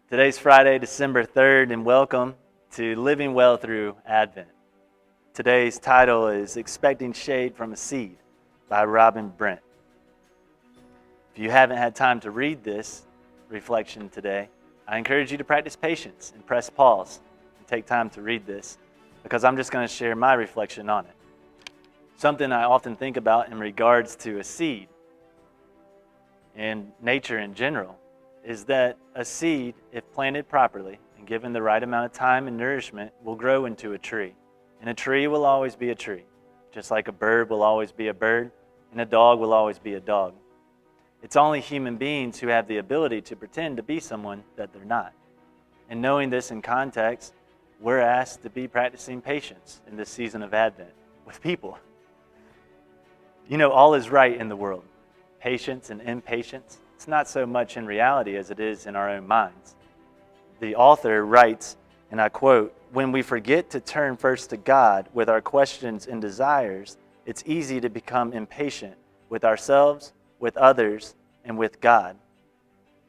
Today's Friday, December 3rd, and welcome to Living Well Through Advent. Today's title is Expecting Shade from a Seed by Robin Brent. If you haven't had time to read this reflection today, I encourage you to practice patience and press pause and take time to read this because I'm just going to share my reflection on it. Something I often think about in regards to a seed and nature in general is that a seed, if planted properly and given the right amount of time and nourishment, will grow into a tree. And a tree will always be a tree, just like a bird will always be a bird, and a dog will always be a dog. It's only human beings who have the ability to pretend to be someone that they're not. And knowing this in context, we're asked to be practicing patience in this season of Advent with people. You know, all is right in the world. Patience and impatience, it's not so much in reality as it is in our own minds. The author writes, and I quote, "When we forget to turn first to God with our questions and desires, it's easy to become impatient with ourselves, with others, and with God."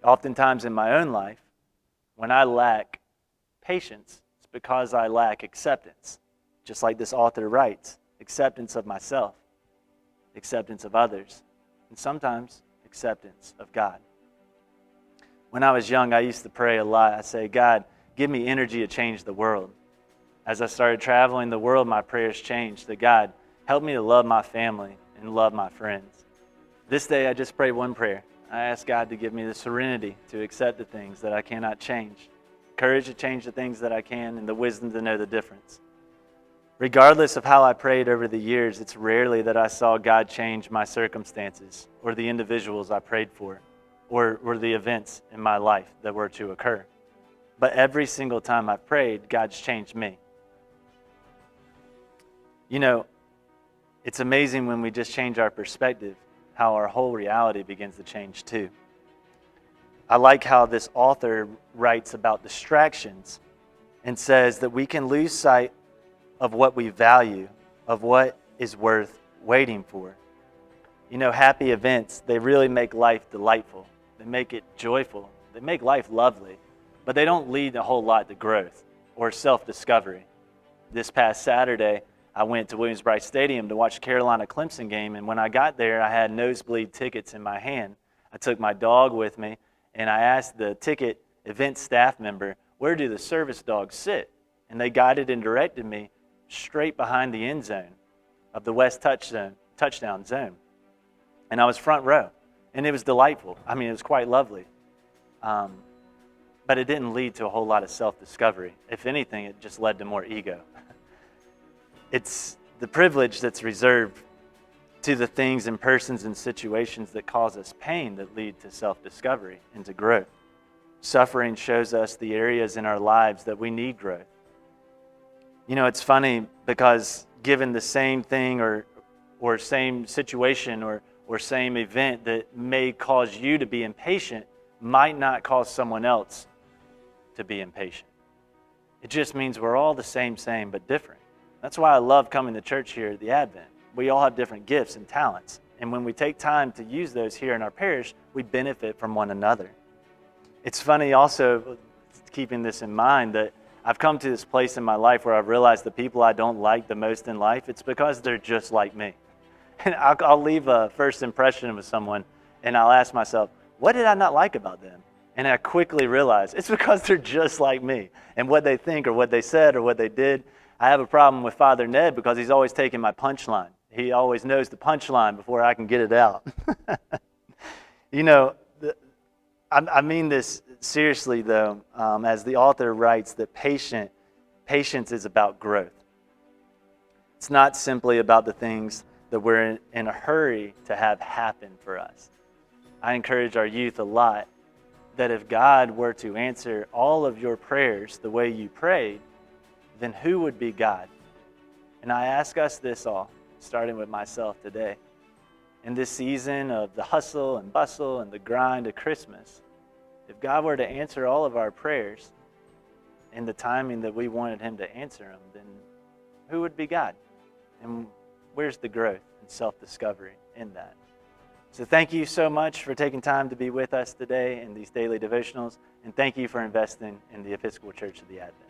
Oftentimes in my own life, when I lack patience, it's because I lack acceptance. Just like this author writes, acceptance of myself, acceptance of others, and sometimes acceptance of God. When I was young, I used to pray a lot. I say, "God, give me energy to change the world." As I started traveling the world, my prayers changed. That God, help me to love my family and love my friends. This day, I just prayed one prayer. I asked God to give me the serenity to accept the things that I cannot change, courage to change the things that I can, and the wisdom to know the difference. Regardless of how I prayed over the years, it's rarely that I saw God change my circumstances or the individuals I prayed for or the events in my life that were to occur. But every single time I prayed, God's changed me. You know, it's amazing when we just change our perspective, how our whole reality begins to change too. I like how this author writes about distractions and says that we can lose sight of what we value, of what is worth waiting for. You know, happy events, they really make life delightful. They make it joyful. They make life lovely, but they don't lead a whole lot to growth or self-discovery. This past Saturday, I went to Williams-Brice Stadium to watch the Carolina-Clemson game, and when I got there, I had nosebleed tickets in my hand. I took my dog with me, and I asked the ticket event staff member, "Where do the service dogs sit?" And they guided and directed me straight behind the end zone of the West touchdown zone. And I was front row, and it was delightful. I mean, it was quite lovely. But it didn't lead to a whole lot of self-discovery. If anything, it just led to more ego. It's the privilege that's reserved to the things and persons and situations that cause us pain that lead to self-discovery and to growth. Suffering shows us the areas in our lives that we need growth. You know, it's funny because given the same thing or same situation or same event that may cause you to be impatient might not cause someone else to be impatient. It just means we're all the same, but different. That's why I love coming to church here at the Advent. We all have different gifts and talents. And when we take time to use those here in our parish, we benefit from one another. It's funny also, keeping this in mind, that I've come to this place in my life where I've realized the people I don't like the most in life, it's because they're just like me. And I'll leave a first impression with someone, and I'll ask myself, what did I not like about them? And I quickly realize it's because they're just like me. And what they think or what they said or what they did. I have a problem with Father Ned because he's always taking my punchline. He always knows the punchline before I can get it out. You know, I mean this seriously, though, as the author writes, that patience is about growth. It's not simply about the things that we're in a hurry to have happen for us. I encourage our youth a lot that if God were to answer all of your prayers the way you prayed, then who would be God? And I ask us this all, starting with myself today. In this season of the hustle and bustle and the grind of Christmas, if God were to answer all of our prayers in the timing that we wanted Him to answer them, then who would be God? And where's the growth and self-discovery in that? So thank you so much for taking time to be with us today in these daily devotionals, and thank you for investing in the Episcopal Church of the Advent.